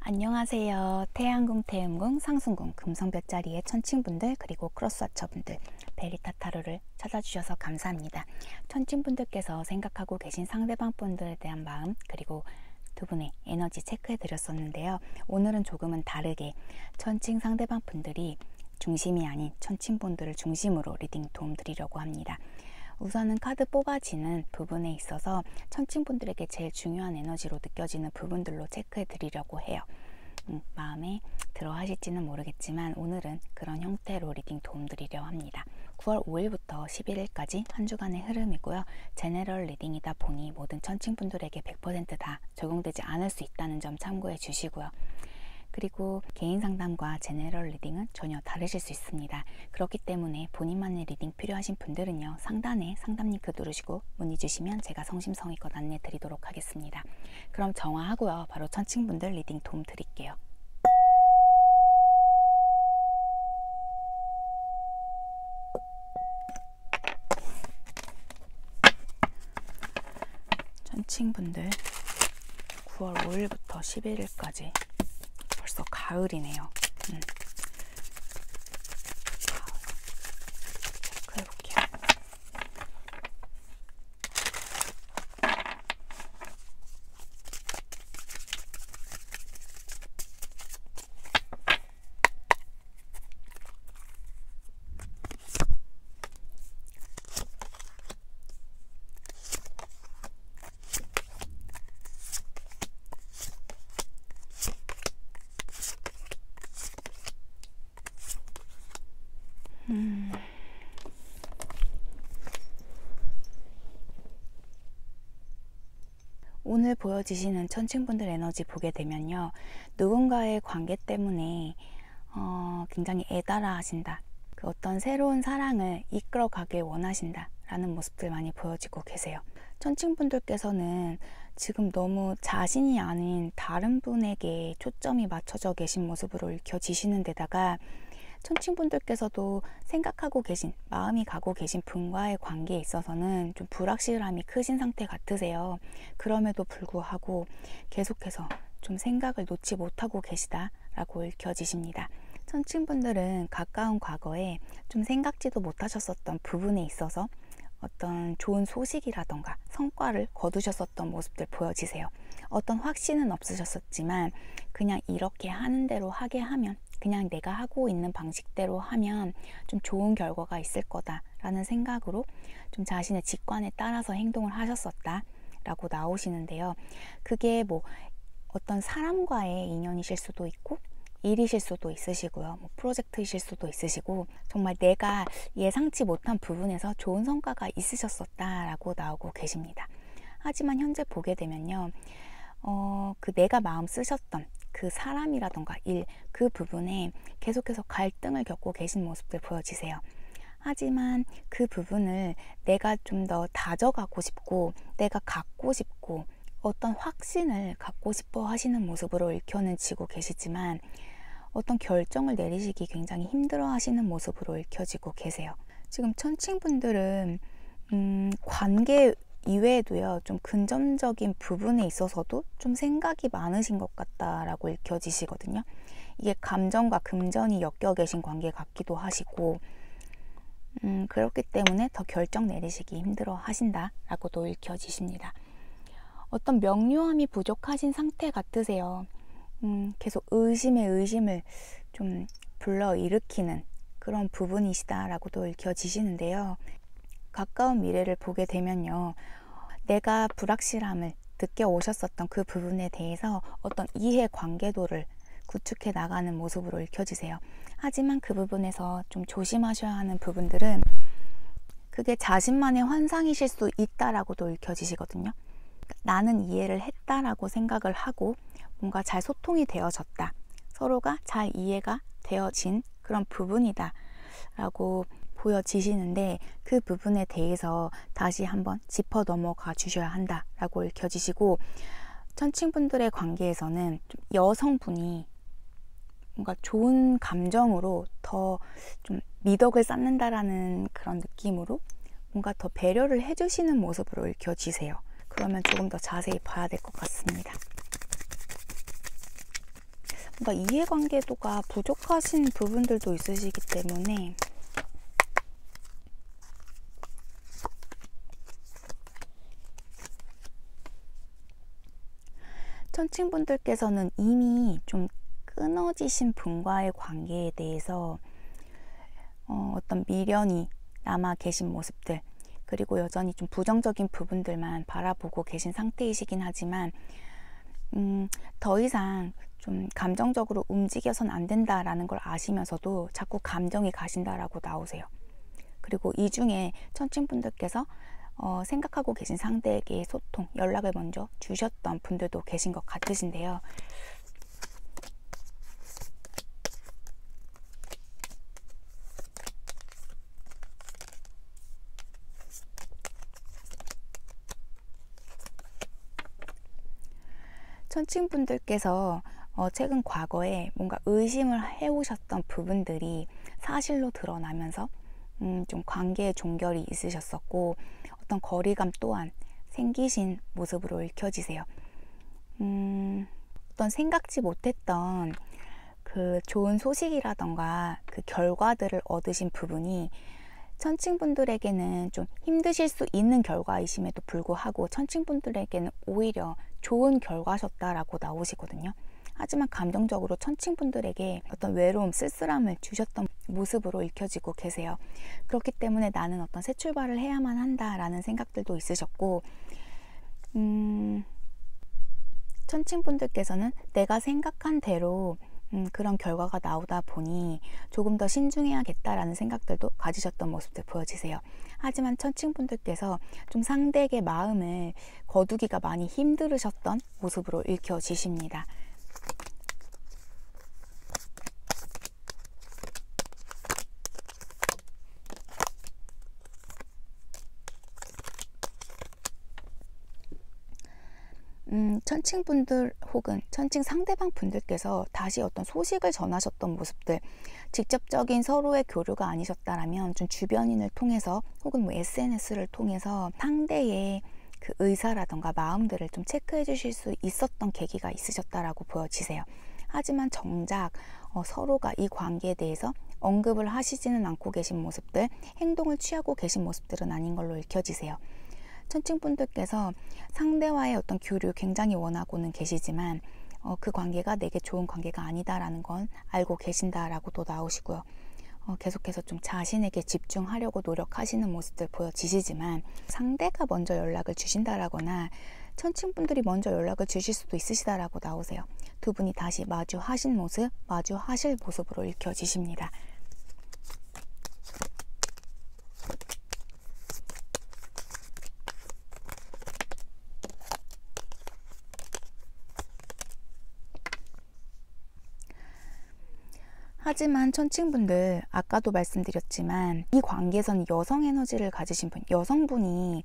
안녕하세요. 태양궁, 태음궁, 상승궁, 금성볕자리의 천칭분들 그리고 크로스와처분들 베리타 타로를 찾아주셔서 감사합니다. 천칭분들께서 생각하고 계신 상대방 분들에 대한 마음 그리고 두 분의 에너지 체크해 드렸었는데요. 오늘은 조금은 다르게 천칭 상대방 분들이 중심이 아닌 천칭분들을 중심으로 리딩 도움 드리려고 합니다. 우선은 카드 뽑아지는 부분에 있어서 천칭분들에게 제일 중요한 에너지로 느껴지는 부분들로 체크해 드리려고 해요. 마음에 들어 하실지는 모르겠지만 오늘은 그런 형태로 리딩 도움 드리려 합니다. 9월 5일부터 11일까지 한 주간의 흐름이고요. 제너럴 리딩이다 보니 모든 천칭분들에게 100% 다 적용되지 않을 수 있다는 점 참고해 주시고요. 그리고 개인 상담과 제너럴 리딩은 전혀 다르실 수 있습니다. 그렇기 때문에 본인만의 리딩 필요하신 분들은요, 상단에 상담 링크 누르시고 문의 주시면 제가 성심성의껏 안내 드리도록 하겠습니다. 그럼 정화하고요, 바로 천칭분들 리딩 도움 드릴게요. 천칭분들 9월 5일부터 11일까지 벌써 가을이네요. 체크해볼게요. 오늘 보여지시는 천칭분들 에너지 보게 되면요, 누군가의 관계 때문에 굉장히 애달아 하신다, 그 어떤 새로운 사랑을 이끌어가길 원하신다 라는 모습들 많이 보여지고 계세요. 천칭분들께서는 지금 너무 자신이 아닌 다른 분에게 초점이 맞춰져 계신 모습으로 읽혀지시는 데다가 천칭분들께서도 생각하고 계신, 마음이 가고 계신 분과의 관계에 있어서는 좀 불확실함이 크신 상태 같으세요. 그럼에도 불구하고 계속해서 좀 생각을 놓지 못하고 계시다 라고 읽혀지십니다. 천칭분들은 가까운 과거에 좀 생각지도 못하셨었던 부분에 있어서 어떤 좋은 소식이라던가 성과를 거두셨었던 모습들 보여지세요. 어떤 확신은 없으셨었지만 그냥 이렇게 하는 대로 하게 하면, 그냥 내가 하고 있는 방식대로 하면 좀 좋은 결과가 있을 거다라는 생각으로 좀 자신의 직관에 따라서 행동을 하셨었다 라고 나오시는데요. 그게 뭐 어떤 사람과의 인연이실 수도 있고 일이실 수도 있으시고요, 뭐 프로젝트이실 수도 있으시고, 정말 내가 예상치 못한 부분에서 좋은 성과가 있으셨었다라고 나오고 계십니다. 하지만 현재 보게 되면요, 그 내가 마음 쓰셨던 그 사람이라던가 일, 그 부분에 계속해서 갈등을 겪고 계신 모습들 보여지세요. 하지만 그 부분을 내가 좀 더 다져가고 싶고 내가 갖고 싶고 어떤 확신을 갖고 싶어 하시는 모습으로 읽혀지고 계시지만 어떤 결정을 내리시기 굉장히 힘들어 하시는 모습으로 읽혀지고 계세요. 지금 천칭분들은 관계 이외에도요, 좀 근접적인 부분에 있어서도 좀 생각이 많으신 것 같다라고 읽혀지시거든요. 이게 감정과 금전이 엮여 계신 관계 같기도 하시고, 그렇기 때문에 더 결정 내리시기 힘들어 하신다라고도 읽혀지십니다. 어떤 명료함이 부족하신 상태 같으세요. 계속 의심에 의심을 좀 불러일으키는 그런 부분이시다라고도 읽혀지시는데요. 가까운 미래를 보게 되면요, 내가 불확실함을 느껴오셨었던 그 부분에 대해서 어떤 이해 관계도를 구축해 나가는 모습으로 읽혀지세요. 하지만 그 부분에서 좀 조심하셔야 하는 부분들은 그게 자신만의 환상이실 수 있다라고도 읽혀지시거든요. 나는 이해를 했다라고 생각을 하고 뭔가 잘 소통이 되어졌다, 서로가 잘 이해가 되어진 그런 부분이다 라고 보여지시는데, 그 부분에 대해서 다시 한번 짚어 넘어가 주셔야 한다 라고 읽혀지시고, 천칭분들의 관계에서는 좀 여성분이 뭔가 좋은 감정으로 더 좀 미덕을 쌓는다라는 그런 느낌으로 뭔가 더 배려를 해주시는 모습으로 읽혀지세요. 그러면 조금 더 자세히 봐야 될 것 같습니다. 그러니까 이해관계도가 부족하신 부분들도 있으시기 때문에 천칭분들께서는 이미 좀 끊어지신 분과의 관계에 대해서 어떤 미련이 남아 계신 모습들, 그리고 여전히 좀 부정적인 부분들만 바라보고 계신 상태이시긴 하지만 더 이상 좀 감정적으로 움직여선 안 된다라는 걸 아시면서도 자꾸 감정이 가신다라고 나오세요. 그리고 이 중에 천칭분들께서 생각하고 계신 상대에게 소통, 연락을 먼저 주셨던 분들도 계신 것 같으신데요. 천칭분들께서 최근 과거에 뭔가 의심을 해오셨던 부분들이 사실로 드러나면서 좀 관계의 종결이 있으셨었고, 어떤 거리감 또한 생기신 모습으로 읽혀지세요. 어떤 생각지 못했던 그 좋은 소식이라던가 그 결과들을 얻으신 부분이 천칭분들에게는 좀 힘드실 수 있는 결과이심에도 불구하고 천칭분들에게는 오히려 좋은 결과셨다라고 나오시거든요. 하지만 감정적으로 천칭분들에게 어떤 외로움, 쓸쓸함을 주셨던 모습으로 읽혀지고 계세요. 그렇기 때문에 나는 어떤 새 출발을 해야만 한다라는 생각들도 있으셨고, 천칭분들께서는 내가 생각한 대로 그런 결과가 나오다 보니 조금 더 신중해야겠다라는 생각들도 가지셨던 모습들 보여지세요. 하지만 천칭분들께서 좀 상대에게 마음을 거두기가 많이 힘들으셨던 모습으로 읽혀지십니다. 천칭분들 혹은 천칭 상대방 분들께서 다시 어떤 소식을 전하셨던 모습들, 직접적인 서로의 교류가 아니셨다라면 좀 주변인을 통해서 혹은 뭐 SNS를 통해서 상대의 그 의사라던가 마음들을 좀 체크해 주실 수 있었던 계기가 있으셨다라고 보여지세요. 하지만 정작 서로가 이 관계에 대해서 언급을 하시지는 않고 계신 모습들, 행동을 취하고 계신 모습들은 아닌 걸로 읽혀지세요. 천칭분들께서 상대와의 어떤 교류 굉장히 원하고는 계시지만 그 관계가 내게 좋은 관계가 아니다라는 건 알고 계신다라고도 나오시고요. 계속해서 좀 자신에게 집중하려고 노력하시는 모습들 보여지시지만 상대가 먼저 연락을 주신다라거나 천칭분들이 먼저 연락을 주실 수도 있으시다라고 나오세요. 두 분이 다시 마주하신 모습, 마주하실 모습으로 읽혀지십니다. 하지만 천칭분들, 아까도 말씀드렸지만 이 관계에서는 여성 에너지를 가지신 분, 여성분이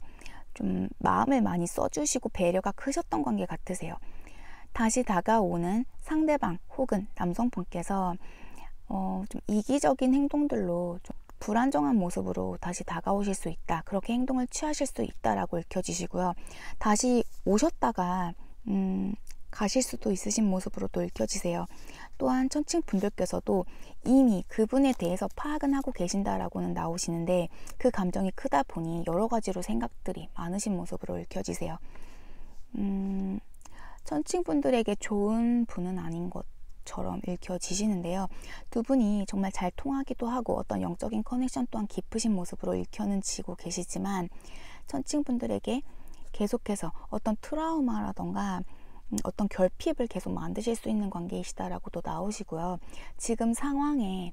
좀 마음을 많이 써주시고 배려가 크셨던 관계 같으세요. 다시 다가오는 상대방 혹은 남성분께서 좀 이기적인 행동들로 좀 불안정한 모습으로 다시 다가오실 수 있다, 그렇게 행동을 취하실 수 있다라고 읽혀지시고요. 다시 오셨다가 가실 수도 있으신 모습으로도 읽혀지세요. 또한 천칭분들께서도 이미 그분에 대해서 파악은 하고 계신다라고는 나오시는데 그 감정이 크다 보니 여러 가지로 생각들이 많으신 모습으로 읽혀지세요. 천칭분들에게 좋은 분은 아닌 것처럼 읽혀지시는데요. 두 분이 정말 잘 통하기도 하고 어떤 영적인 커넥션 또한 깊으신 모습으로 읽혀지고 계시지만 천칭분들에게 계속해서 어떤 트라우마라던가 어떤 결핍을 계속 만드실 수 있는 관계이시다라고도 나오시고요. 지금 상황에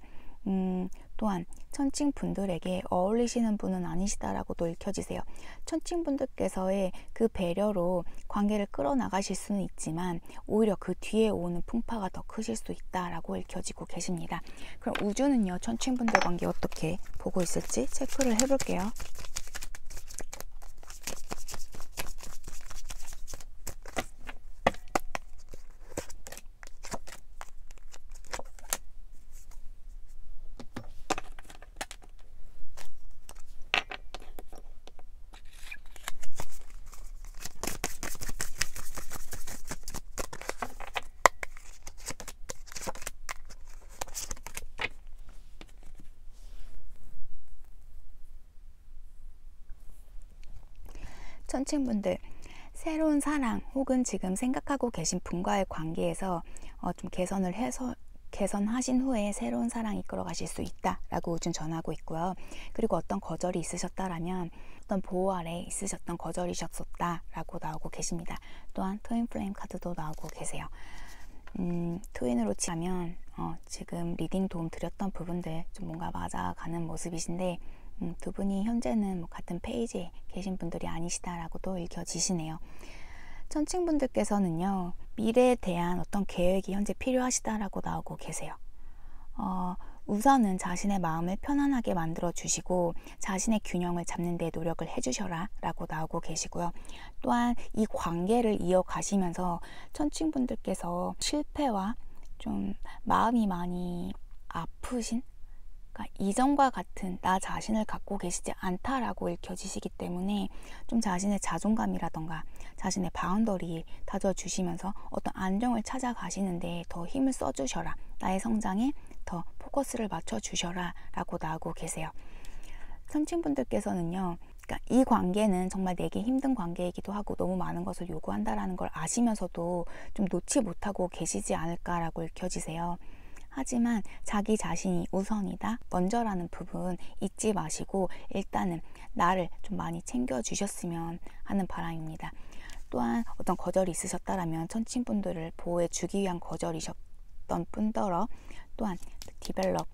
또한 천칭분들에게 어울리시는 분은 아니시다라고도 읽혀지세요. 천칭분들께서의 그 배려로 관계를 끌어나가실 수는 있지만 오히려 그 뒤에 오는 풍파가 더 크실 수 있다라고 읽혀지고 계십니다. 그럼 우주는요, 천칭분들 관계 어떻게 보고 있을지 체크를 해볼게요. 천칭분들, 새로운 사랑 혹은 지금 생각하고 계신 분과의 관계에서 좀 개선하신 후에 새로운 사랑 이끌어 가실 수 있다라고 우준 전하고 있고요. 그리고 어떤 거절이 있으셨다라면 어떤 보호 아래 있으셨던 거절이셨었다라고 나오고 계십니다. 또한 트윈 플레임 카드도 나오고 계세요. 트윈으로 치면 지금 리딩 도움 드렸던 부분들 좀 뭔가 맞아가는 모습이신데 두 분이 현재는 같은 페이지에 계신 분들이 아니시다라고도 읽혀지시네요. 천칭분들께서는요, 미래에 대한 어떤 계획이 현재 필요하시다라고 나오고 계세요. 우선은 자신의 마음을 편안하게 만들어 주시고 자신의 균형을 잡는 데 노력을 해주셔라 라고 나오고 계시고요. 또한 이 관계를 이어가시면서 천칭분들께서 실패와 좀 마음이 많이 아프신, 그러니까 이전과 같은 나 자신을 갖고 계시지 않다라고 읽혀지시기 때문에 좀 자신의 자존감이라던가 자신의 바운더리 다져주시면서 어떤 안정을 찾아가시는데 더 힘을 써주셔라, 나의 성장에 더 포커스를 맞춰주셔라 라고 나오고 계세요. 천칭분들께서는요, 그러니까 이 관계는 정말 내게 힘든 관계이기도 하고 너무 많은 것을 요구한다라는 걸 아시면서도 좀 놓지 못하고 계시지 않을까라고 읽혀지세요. 하지만 자기 자신이 우선이다, 먼저라는 부분 잊지 마시고 일단은 나를 좀 많이 챙겨주셨으면 하는 바람입니다. 또한 어떤 거절이 있으셨다라면 천칭분들을 보호해 주기 위한 거절이셨던 뿐더러 또한 디벨롭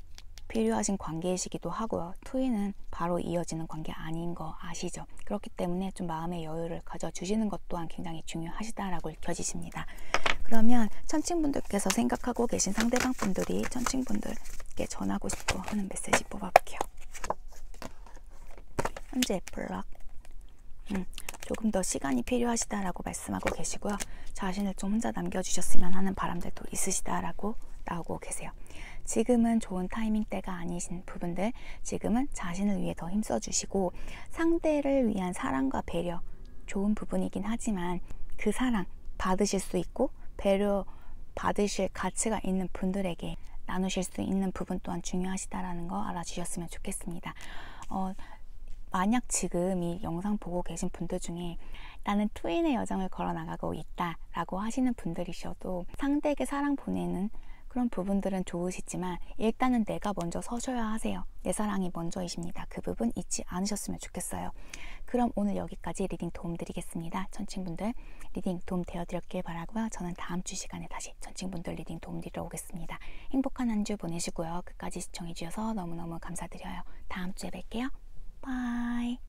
필요하신 관계이시기도 하고요. 트윈은 바로 이어지는 관계 아닌 거 아시죠? 그렇기 때문에 좀 마음의 여유를 가져주시는 것 또한 굉장히 중요하시다라고 읽혀지십니다. 그러면 천칭분들께서 생각하고 계신 상대방 분들이 천칭분들께 전하고 싶어 하는 메시지 뽑아볼게요. 현재 블럭, 조금 더 시간이 필요하시다라고 말씀하고 계시고요. 자신을 좀 혼자 남겨주셨으면 하는 바람들도 있으시다라고 나오고 계세요. 지금은 좋은 타이밍 때가 아니신 부분들, 지금은 자신을 위해 더 힘써주시고 상대를 위한 사랑과 배려 좋은 부분이긴 하지만 그 사랑 받으실 수 있고 배려 받으실 가치가 있는 분들에게 나누실 수 있는 부분 또한 중요하시다라는 거 알아주셨으면 좋겠습니다. 만약 지금 이 영상 보고 계신 분들 중에 나는 트윈의 여정을 걸어 나가고 있다 라고 하시는 분들이셔도 상대에게 사랑 보내는 그런 부분들은 좋으시지만 일단은 내가 먼저 서셔야 하세요. 내 사랑이 먼저이십니다. 그 부분 잊지 않으셨으면 좋겠어요. 그럼 오늘 여기까지 리딩 도움 드리겠습니다. 천칭분들 리딩 도움 되어드렸길 바라고요. 저는 다음 주 시간에 다시 천칭분들 리딩 도움 드리러 오겠습니다. 행복한 한 주 보내시고요. 끝까지 시청해주셔서 너무너무 감사드려요. 다음 주에 뵐게요. 바이.